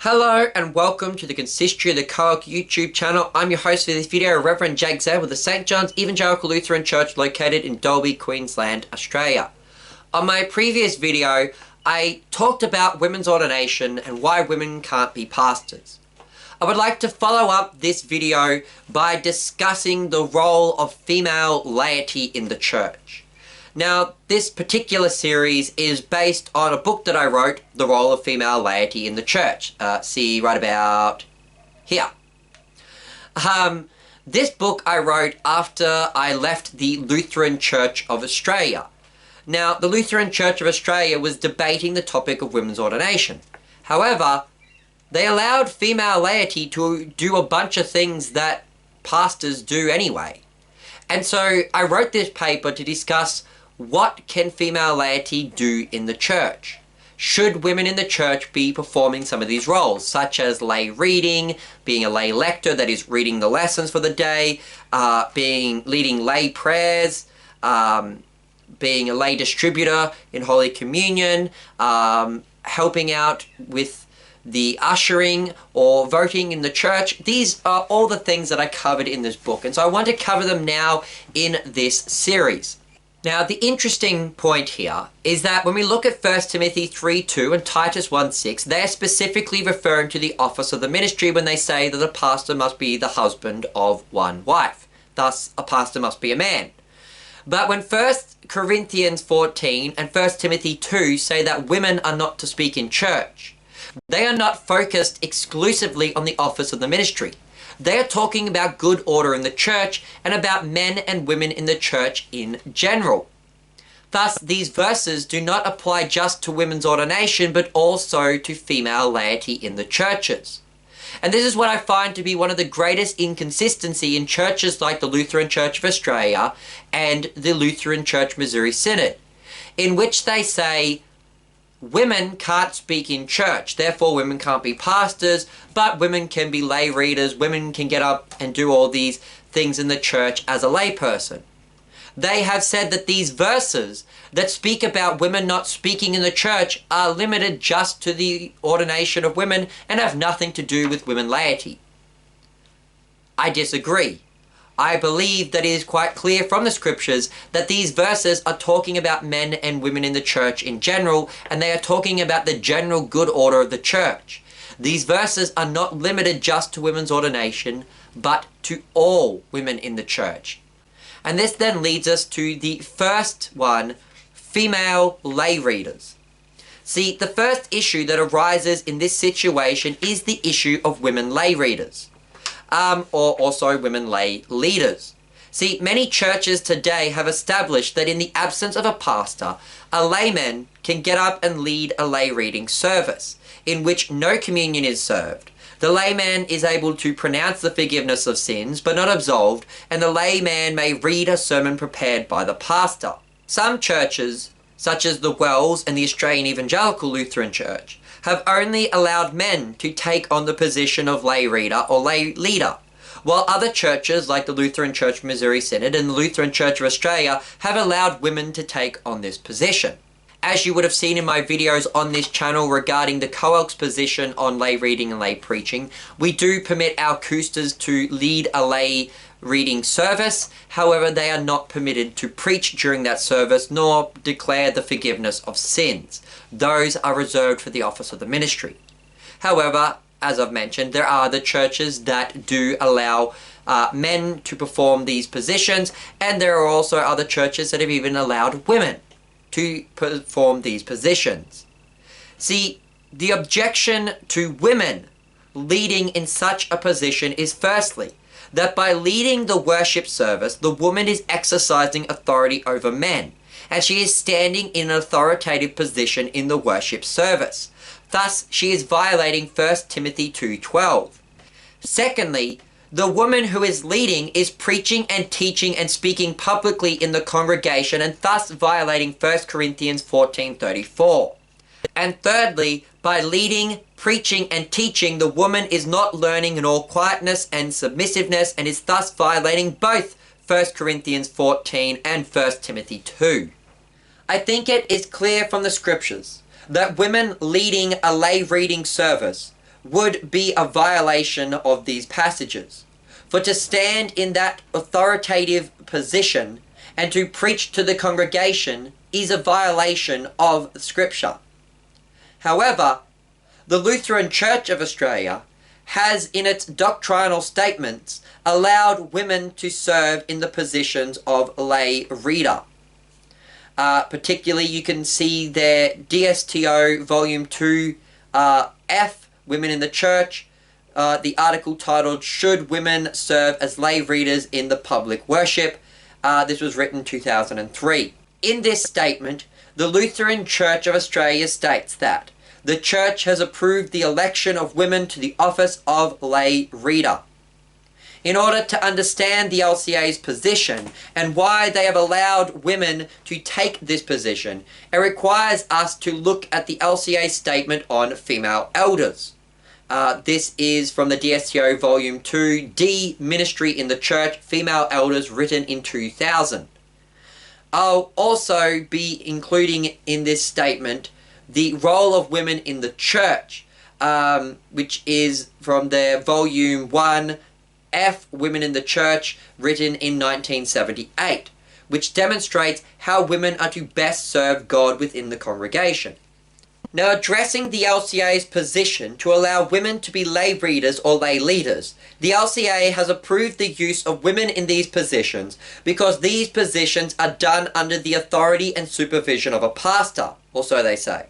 Hello and welcome to the Consistory of the coelc YouTube channel. I'm your host for this video, Reverend Zabel of the St. John's Evangelical Lutheran Church located in Dalby, Queensland, Australia. On my previous video, I talked about women's ordination and why women can't be pastors. I would like to follow up this video by discussing the role of female laity in the church. Now, this particular series is based on a book that I wrote, The Role of Female Laity in the Church. See right about here. This book I wrote after I left the Lutheran Church of Australia. Now, the Lutheran Church of Australia was debating the topic of women's ordination. However, they allowed female laity to do a bunch of things that pastors do anyway. And so I wrote this paper to discuss what can female laity do in the church? Should women in the church be performing some of these roles, such as lay reading, being a lay lector, that is reading the lessons for the day, leading lay prayers, being a lay distributor in Holy Communion, helping out with the ushering or voting in the church. These are all the things that I covered in this book, and so I want to cover them now in this series. Now, the interesting point here is that when we look at 1 Timothy 3:2 and Titus 1:6, they're specifically referring to the office of the ministry when they say that a pastor must be the husband of one wife. Thus, a pastor must be a man. But when 1 Corinthians 14 and 1 Timothy 2 say that women are not to speak in church, they are not focused exclusively on the office of the ministry. They are talking about good order in the church and about men and women in the church in general. Thus, these verses do not apply just to women's ordination, but also to female laity in the churches. And this is what I find to be one of the greatest inconsistency in churches like the Lutheran Church of Australia and the Lutheran Church Missouri Synod, in which they say women can't speak in church, therefore women can't be pastors, but women can be lay readers, women can get up and do all these things in the church as a lay person. They have said that these verses that speak about women not speaking in the church are limited just to the ordination of women and have nothing to do with women laity. I disagree. I believe that it is quite clear from the scriptures that these verses are talking about men and women in the church in general, and they are talking about the general good order of the church. These verses are not limited just to women's ordination, but to all women in the church. And this then leads us to the first one, female lay readers. See, the first issue that arises in this situation is the issue of women lay readers. Or also women lay leaders. See, many churches today have established that in the absence of a pastor, a layman can get up and lead a lay reading service, in which no communion is served. The layman is able to pronounce the forgiveness of sins, but not absolved, and the layman may read a sermon prepared by the pastor. Some churches, such as the Wells and the Australian Evangelical Lutheran Church, have only allowed men to take on the position of lay reader or lay leader, while other churches like the Lutheran Church Missouri Synod and the Lutheran Church of Australia have allowed women to take on this position. As you would have seen in my videos on this channel regarding the coelc's position on lay reading and lay preaching, we do permit our coosters to lead a lay reading service. However, they are not permitted to preach during that service nor declare the forgiveness of sins. Those are reserved for the office of the ministry. However, as I've mentioned, there are the churches that do allow men to perform these positions, and there are also other churches that have even allowed women to perform these positions. See, the objection to women leading in such a position is firstly, that by leading the worship service, the woman is exercising authority over men, and she is standing in an authoritative position in the worship service. Thus, she is violating 1 Timothy 2:12. Secondly, the woman who is leading is preaching and teaching and speaking publicly in the congregation, and thus violating 1 Corinthians 14:34. And thirdly, by leading, preaching, and teaching, the woman is not learning in all quietness and submissiveness, and is thus violating both 1 Corinthians 14 and 1 Timothy 2. I think it is clear from the scriptures that women leading a lay reading service would be a violation of these passages. For to stand in that authoritative position and to preach to the congregation is a violation of Scripture. However, the Lutheran Church of Australia has in its doctrinal statements allowed women to serve in the positions of lay reader. Particularly you can see their DSTO Volume 2 F, Women in the Church, the article titled Should Women Serve as Lay Readers in the Public Worship? This was written 2003. In this statement, the Lutheran Church of Australia states that the Church has approved the election of women to the office of lay reader. In order to understand the LCA's position and why they have allowed women to take this position, it requires us to look at the LCA statement on female elders. This is from the DSTO Volume 2, D, Ministry in the Church, Female Elders, written in 2000. I'll also be including in this statement the role of women in the church, which is from their Volume 1, F, Women in the Church, written in 1978, which demonstrates how women are to best serve God within the congregation. Now, addressing the LCA's position to allow women to be lay readers or lay leaders, the LCA has approved the use of women in these positions because these positions are done under the authority and supervision of a pastor, or so they say.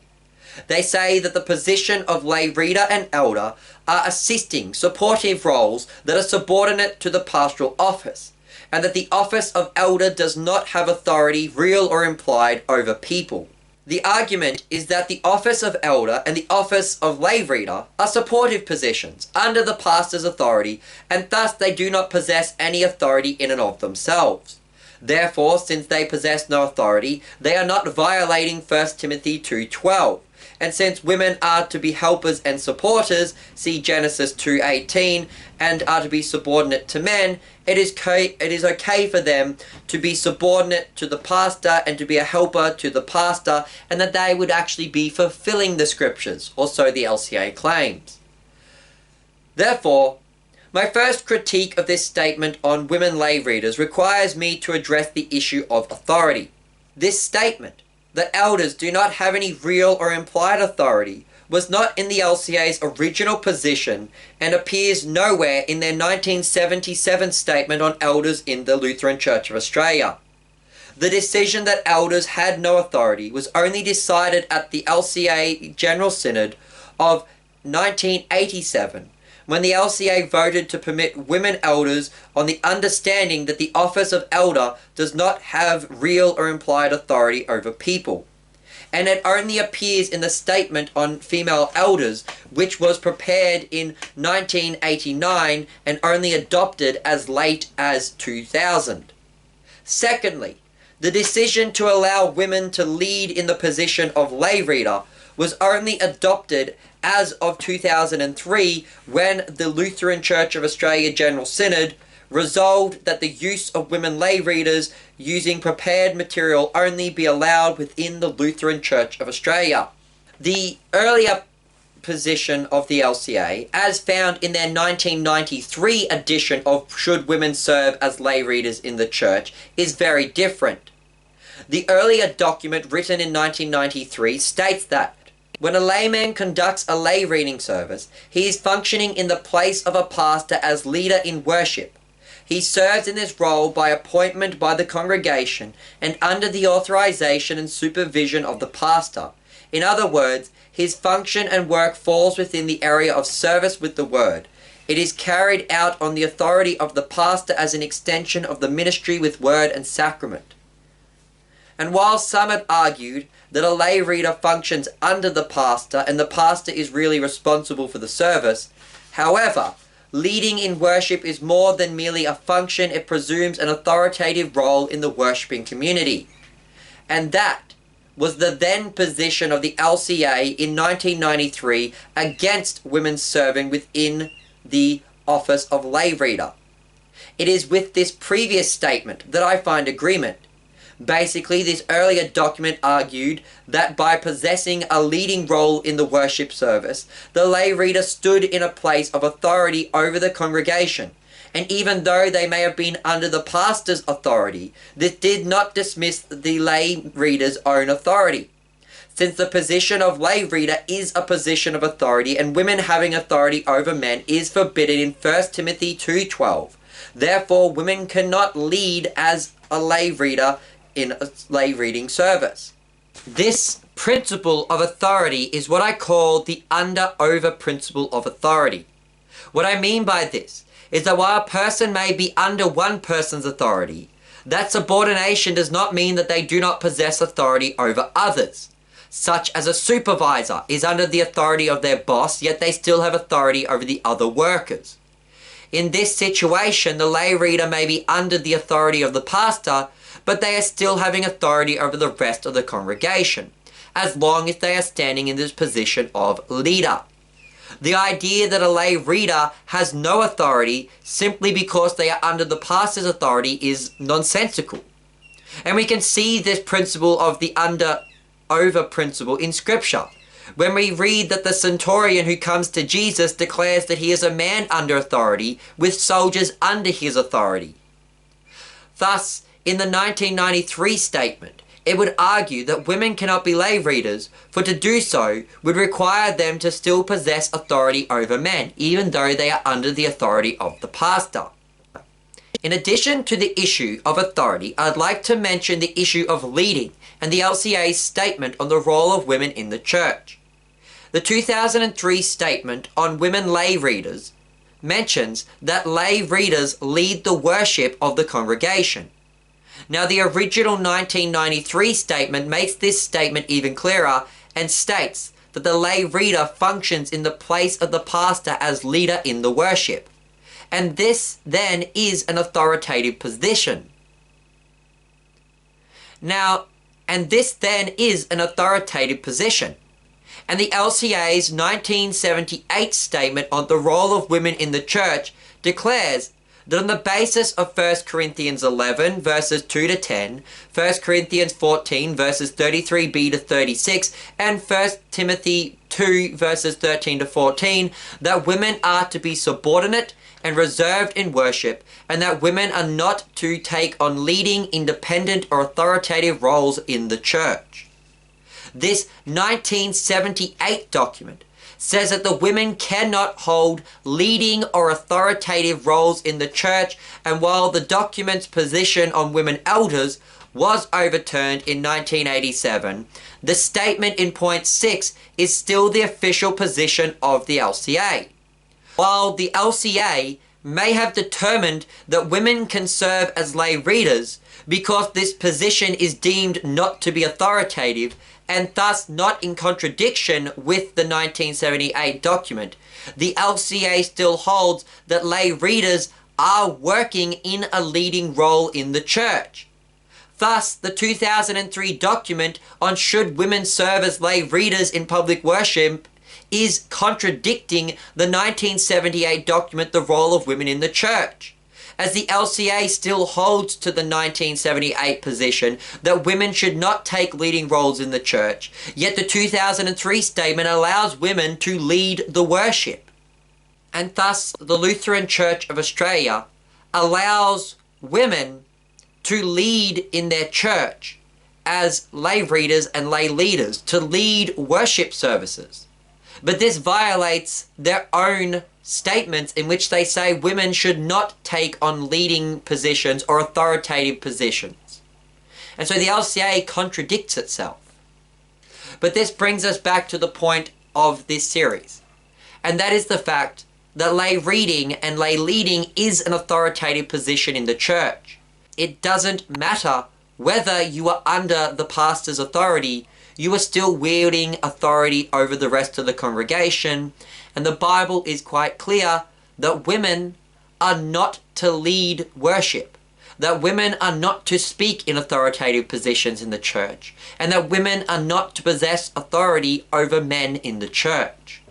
They say that the position of lay reader and elder are assisting, supportive roles that are subordinate to the pastoral office, and that the office of elder does not have authority, real or implied, over people. The argument is that the office of elder and the office of lay reader are supportive positions under the pastor's authority, and thus they do not possess any authority in and of themselves. Therefore, since they possess no authority, they are not violating 1 Timothy 2:12. And since women are to be helpers and supporters, see Genesis 2:18, and are to be subordinate to men, it is okay for them to be subordinate to the pastor and to be a helper to the pastor, and that they would actually be fulfilling the scriptures, or so the LCA claims. Therefore, my first critique of this statement on women lay readers requires me to address the issue of authority. This statement, that elders do not have any real or implied authority, was not in the LCA's original position and appears nowhere in their 1977 statement on elders in the Lutheran Church of Australia. The decision that elders had no authority was only decided at the LCA General Synod of 1987, when the LCA voted to permit women elders on the understanding that the office of elder does not have real or implied authority over people. And it only appears in the statement on female elders, which was prepared in 1989 and only adopted as late as 2000. Secondly, the decision to allow women to lead in the position of lay reader was only adopted as of 2003, when the Lutheran Church of Australia General Synod resolved that the use of women lay readers using prepared material only be allowed within the Lutheran Church of Australia. The earlier position of the LCA, as found in their 1993 edition of Should Women Serve as Lay Readers in the Church, is very different. The earlier document, written in 1993, states that when a layman conducts a lay reading service, he is functioning in the place of a pastor as leader in worship. He serves in this role by appointment by the congregation and under the authorization and supervision of the pastor. In other words, his function and work falls within the area of service with the word. It is carried out on the authority of the pastor as an extension of the ministry with word and sacrament. And while some have argued that a lay reader functions under the pastor and the pastor is really responsible for the service, however, leading in worship is more than merely a function. It presumes an authoritative role in the worshipping community. And that was the then position of the LCA in 1993 against women serving within the office of lay reader. It is with this previous statement that I find agreement. Basically, this earlier document argued that by possessing a leading role in the worship service, the lay reader stood in a place of authority over the congregation. And even though they may have been under the pastor's authority, this did not dismiss the lay reader's own authority. Since the position of lay reader is a position of authority, and women having authority over men is forbidden in 1 Timothy 2:12. Therefore, women cannot lead as a lay reader in a lay reading service. This principle of authority is what I call the under-over principle of authority. What I mean by this is that while a person may be under one person's authority, that subordination does not mean that they do not possess authority over others. Such as a supervisor is under the authority of their boss, yet they still have authority over the other workers. In this situation, the lay reader may be under the authority of the pastor, but they are still having authority over the rest of the congregation, as long as they are standing in this position of leader. The idea that a lay reader has no authority simply because they are under the pastor's authority is nonsensical. And we can see this principle of the under-over principle in Scripture, when we read that the centurion who comes to Jesus declares that he is a man under authority, with soldiers under his authority. Thus, in the 1993 statement, it would argue that women cannot be lay readers, for to do so would require them to still possess authority over men, even though they are under the authority of the pastor. In addition to the issue of authority, I'd like to mention the issue of leading and the LCA's statement on the role of women in the church. The 2003 statement on women lay readers mentions that lay readers lead the worship of the congregation. Now, the original 1993 statement makes this statement even clearer and states that the lay reader functions in the place of the pastor as leader in the worship. And this then is an authoritative position. And the LCA's 1978 statement on the role of women in the church declares that on the basis of 1 Corinthians 11 verses 2 to 10, 1 Corinthians 14 verses 33b to 36, and 1 Timothy 2 verses 13 to 14, that women are to be subordinate and reserved in worship, and that women are not to take on leading, independent, or authoritative roles in the church. This 1978 document says that the women cannot hold leading or authoritative roles in the church, and while the document's position on women elders was overturned in 1987, the statement in point 6 is still the official position of the LCA. While the LCA may have determined that women can serve as lay readers because this position is deemed not to be authoritative, and thus not in contradiction with the 1978 document, the LCA still holds that lay readers are working in a leading role in the church. Thus, the 2003 document on should women serve as lay readers in public worship is contradicting the 1978 document, the role of women in the church, as the LCA still holds to the 1978 position that women should not take leading roles in the church, yet the 2003 statement allows women to lead the worship. And thus, the Lutheran Church of Australia allows women to lead in their church as lay readers and lay leaders, to lead worship services. But this violates their own statements in which they say women should not take on leading positions or authoritative positions. And so the LCA contradicts itself. But this brings us back to the point of this series, and that is the fact that lay reading and lay leading is an authoritative position in the church. It doesn't matter whether you are under the pastor's authority, you are still wielding authority over the rest of the congregation. And the Bible is quite clear that women are not to lead worship, that women are not to speak in authoritative positions in the church, and that women are not to possess authority over men in the church.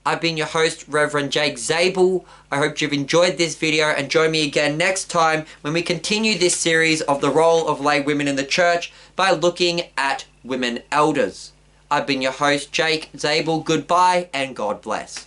I've been your host, Reverend Jake Zabel. I hope you've enjoyed this video, and join me again next time when we continue this series of the role of lay women in the church by looking at women elders. I've been your host, Jake Zabel. Goodbye and God bless.